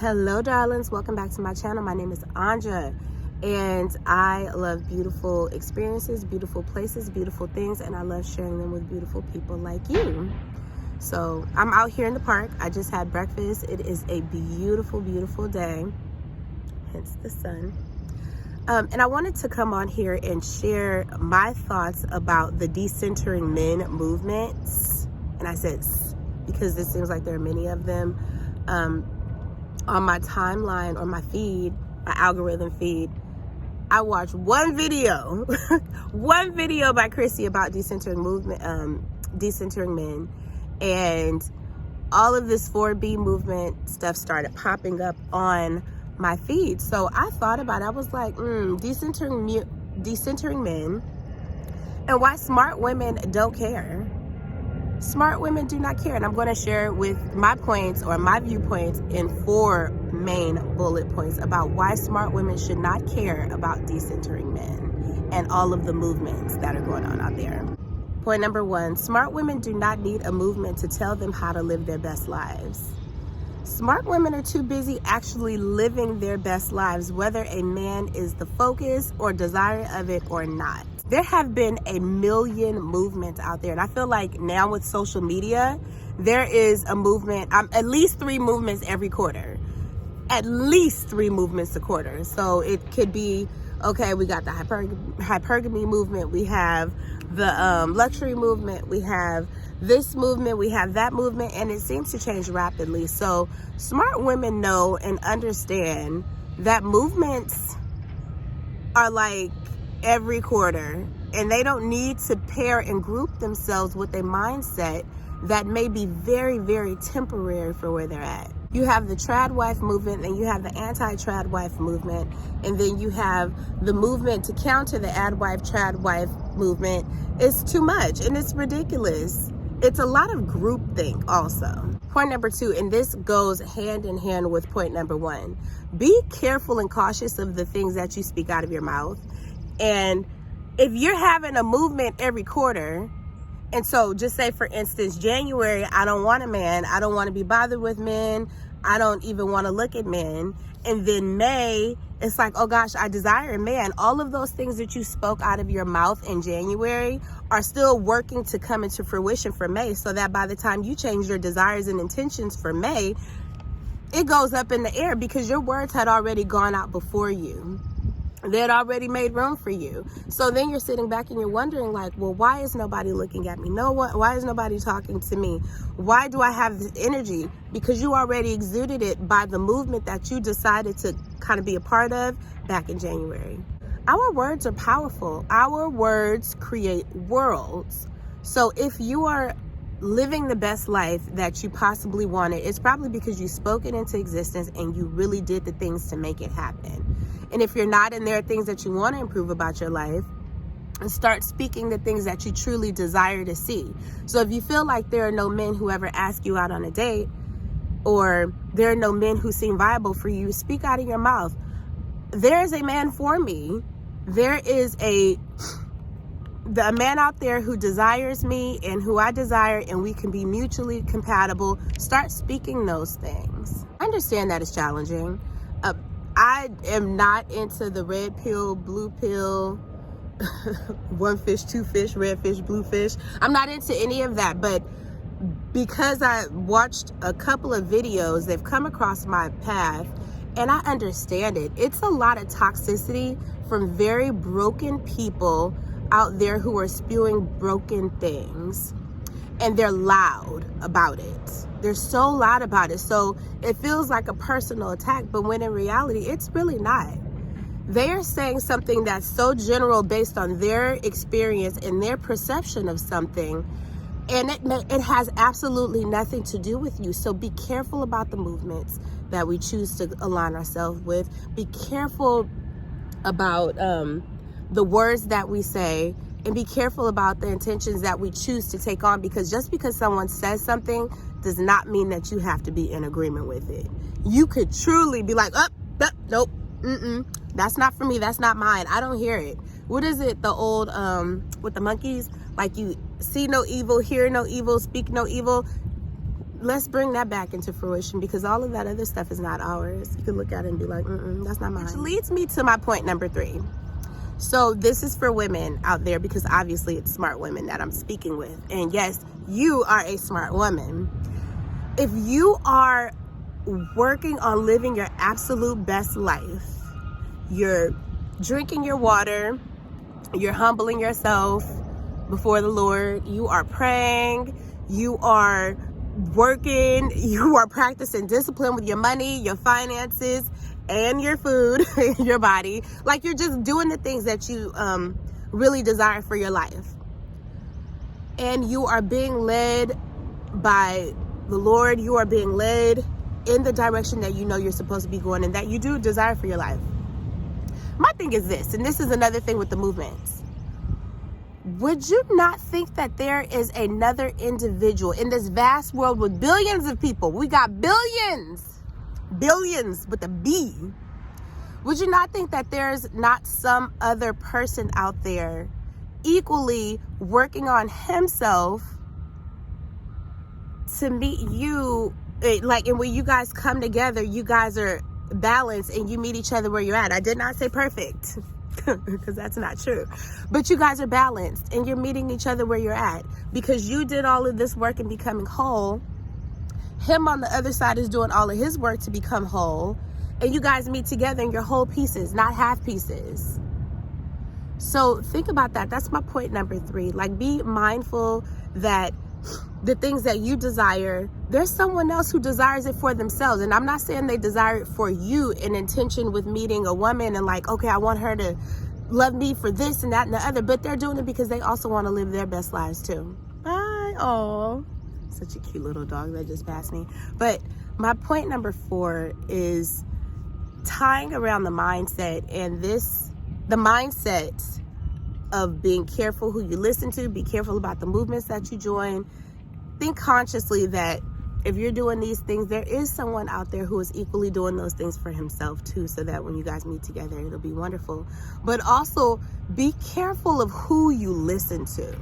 Hello darlings, welcome back to my channel. My name is Anja and I love beautiful experiences, beautiful places, beautiful things, and I love sharing them with beautiful people like you. So I'm out here in the park. I just had breakfast. It is a beautiful, beautiful day, hence the sun. And I wanted to come on here and share my thoughts about the decentering men movements. And I said because it seems like there are many of them. On my timeline or my feed, my algorithm feed, I watched one video, one video by Chrissy about decentering men, and all of this 4B movement stuff started popping up on my feed. So I thought about it. I was like, decentering men, and why smart women don't care. Smart women do not care, and I'm going to share with my points or my viewpoints in 4 main bullet points about why smart women should not care about decentering men and all of the movements that are going on out there. Point number 1, smart women do not need a movement to tell them how to live their best lives. Smart women are too busy actually living their best lives, whether a man is the focus or desire of it or not. There have been a million movements out there, and I feel like now with social media, there is a movement, at least 3 movements every quarter. At least 3 movements a quarter. So it could be, okay, we got the hypergamy movement, we have the luxury movement, we have this movement, we have that movement, and it seems to change rapidly. So smart women know and understand that movements are like every quarter, and they don't need to pair and group themselves with a mindset that may be very, very temporary for where they're at. You have the trad wife movement, and you have the anti-trad wife movement, and then you have the movement to counter the ad wife, trad wife movement. It's too much, and it's ridiculous. It's a lot of groupthink also. Point number 2, and this goes hand in hand with point number 1. Be careful and cautious of the things that you speak out of your mouth. And if you're having a movement every quarter, and so just say, for instance, January, I don't want a man, I don't want to be bothered with men, I don't even want to look at men. And then May, it's like, oh gosh, I desire a man. All of those things that you spoke out of your mouth in January are still working to come into fruition for May, so that by the time you change your desires and intentions for May, it goes up in the air because your words had already gone out before you. They had already made room for you. So then you're sitting back and you're wondering, like, well, why is nobody looking at me? Why is nobody talking to me? Why do I have this energy? Because you already exuded it by the movement that you decided to kind of be a part of back in January. Our words are powerful. Our words create worlds. So if you are living the best life that you possibly wanted, it's probably because you spoke it into existence and you really did the things to make it happen. And if you're not, and there are things that you want to improve about your life, and start speaking the things that you truly desire to see. So if you feel like there are no men who ever ask you out on a date, or there are no men who seem viable for you, speak out of your mouth. There is a man for me. There is a man out there who desires me and who I desire, and we can be mutually compatible. Start speaking those things. I understand that it's challenging. I am not into the red pill, blue pill, 1 fish, 2 fish, red fish, blue fish. I'm not into any of that, but because I watched a couple of videos, they've come across my path, and I understand it. It's a lot of toxicity from very broken people out there who are spewing broken things, and they're loud about it. They're so loud about it. So it feels like a personal attack, but when in reality, it's really not. They are saying something that's so general based on their experience and their perception of something, and it has absolutely nothing to do with you. So be careful about the movements that we choose to align ourselves with. Be careful about the words that we say, and be careful about the intentions that we choose to take on, because just because someone says something does not mean that you have to be in agreement with it. You could truly be like, nope, that's not for me, that's not mine, I don't hear it. What is it, the old, with the monkeys? Like, you see no evil, hear no evil, speak no evil. let's bring that back into fruition, because all of that other stuff is not ours. You can look at it and be like, that's not mine. Which leads me to my point number 3. So this is for women out there, because obviously it's smart women that I'm speaking with. And yes, you are a smart woman. If you are working on living your absolute best life, you're drinking your water, you're humbling yourself before the Lord, you are praying, you are working, you are practicing discipline with your money, your finances, and your food, your body. Like, you're just doing the things that you really desire for your life. And you are being led by the Lord. You are being led in the direction that you know you're supposed to be going and that you do desire for your life. My thing is this, and this is another thing with the movements. Would you not think that there is another individual in this vast world with billions of people? We got billions with a B. Would you not think that there's not some other person out there equally working on himself to meet you? Like, and when you guys come together, you guys are balanced and you meet each other where you're at. I did not say perfect, because that's not true. But you guys are balanced and you're meeting each other where you're at, because you did all of this work in becoming whole. Him on the other side is doing all of his work to become whole. And you guys meet together in your whole pieces, not half pieces. So think about that. That's my point number 3. Like, be mindful that the things that you desire, there's someone else who desires it for themselves. And I'm not saying they desire it for you in intention with meeting a woman and like, okay, I want her to love me for this and that and the other, but they're doing it because they also want to live their best lives too. Bye. Oh, such a cute little dog that just passed me. But my point number 4 is tying around the mindset, and the mindset of being careful who you listen to, be careful about the movements that you join. Think consciously that if you're doing these things, there is someone out there who is equally doing those things for himself too, so that when you guys meet together, it'll be wonderful. But also be careful of who you listen to.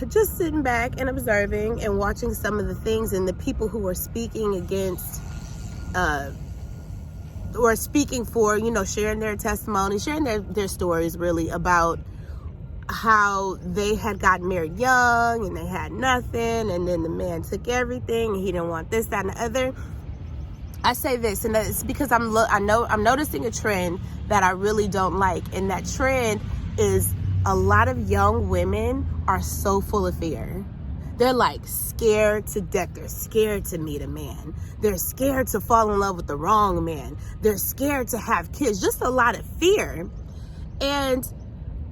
Just sitting back and observing and watching some of the things and the people who are speaking against or speaking for, sharing their testimony, sharing their stories really about how they had gotten married young and they had nothing, and then the man took everything and he didn't want this, that, and the other. I say this, and it's because I'm noticing a trend that I really don't like, and that trend is a lot of young women are so full of fear. They're like scared to death. They're scared to meet a man. They're scared to fall in love with the wrong man. They're scared to have kids. Just a lot of fear. And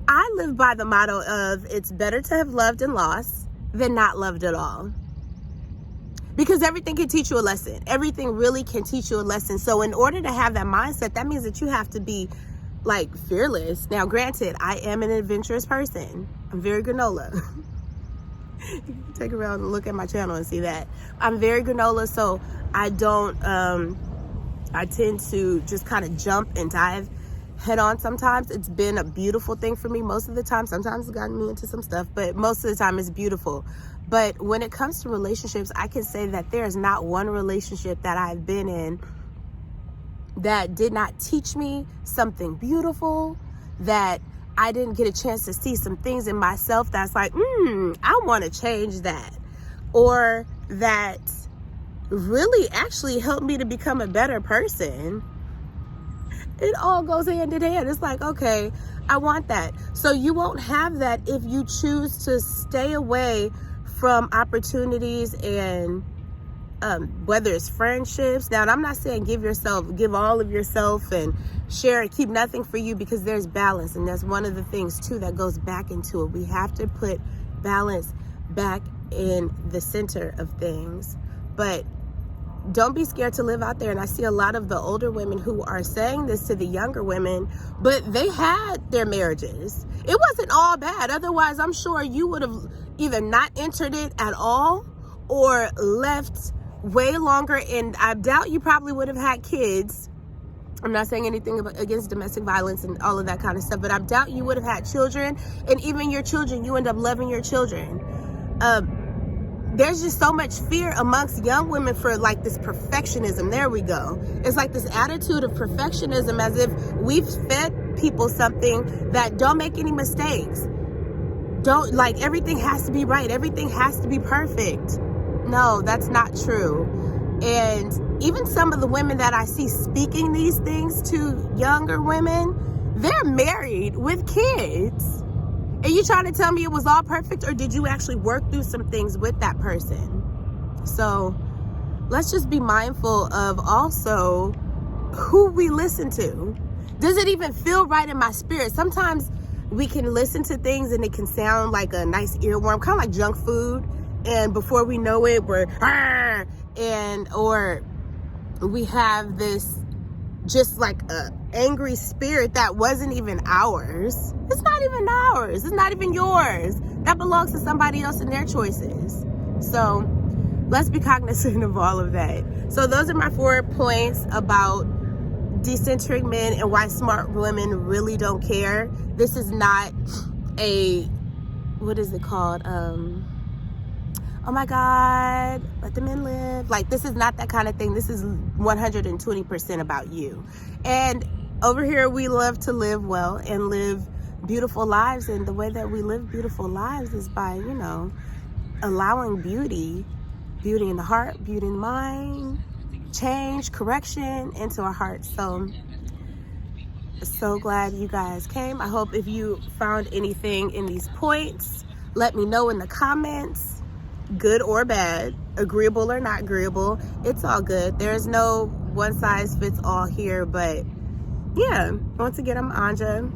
I live by the motto of it's better to have loved and lost than not loved at all. Because everything can teach you a lesson. Everything really can teach you a lesson. So in order to have that mindset, that means that you have to be like fearless. Now, granted, I am an adventurous person. I'm very granola. You can take around and look at my channel and see that. I'm very granola, so I don't, I tend to just kind of jump and dive head on sometimes. It's been a beautiful thing for me most of the time. Sometimes it's gotten me into some stuff, but most of the time it's beautiful. But when it comes to relationships, I can say that there is not one relationship that I've been in that did not teach me something beautiful, that I didn't get a chance to see some things in myself that's like, I want to change that. Or that really actually helped me to become a better person. It all goes hand in hand. It's like, okay, I want that. So you won't have that if you choose to stay away from opportunities and whether it's friendships. Now, and I'm not saying give all of yourself and share and keep nothing for you, because there's balance. And that's one of the things too that goes back into it. We have to put balance back in the center of things. But don't be scared to live out there. And I see a lot of the older women who are saying this to the younger women, but they had their marriages. It wasn't all bad. Otherwise, I'm sure you would have either not entered it at all or left way longer. And I doubt you probably would have had kids. I'm not saying anything against domestic violence and all of that kind of stuff, but I doubt you would have had children. And even your children, you end up loving your children. there's just so much fear amongst young women for like this perfectionism. There we go. It's like this attitude of perfectionism, as if we've fed people something that don't make any mistakes. Don't, like, everything has to be right. Everything has to be perfect. No, that's not true. And even some of the women that I see speaking these things to younger women, they're married with kids. And you trying to tell me it was all perfect, or did you actually work through some things with that person? So let's just be mindful of also who we listen to. Does it even feel right in my spirit? Sometimes we can listen to things and it can sound like a nice earworm, kind of like junk food. And before we know it, we're, or we have this just like a angry spirit that wasn't even ours. It's not even ours. It's not even yours. That belongs to somebody else and their choices. So let's be cognizant of all of that. So those are my 4 points about decentering men and why smart women really don't care. This is not a, what is it called? Oh my God, let the men live. Like, this is not that kind of thing. This is 120% about you. And over here, we love to live well and live beautiful lives. And the way that we live beautiful lives is by, you know, allowing beauty in the heart, beauty in the mind, change, correction into our hearts. So glad you guys came. I hope if you found anything in these points, let me know in the comments. Good or bad, agreeable or not agreeable, it's all good. There's no one size fits all here, but yeah, once again, I'm Anja,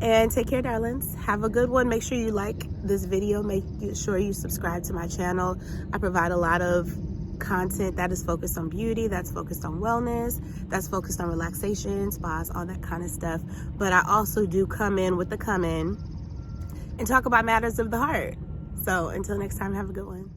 and take care, darlings. Have a good one. Make sure you like this video. Make sure you subscribe to my channel. I provide a lot of content that is focused on beauty, that's focused on wellness, that's focused on relaxation, spas, all that kind of stuff. But I also do come in and talk about matters of the heart. So until next time, have a good one.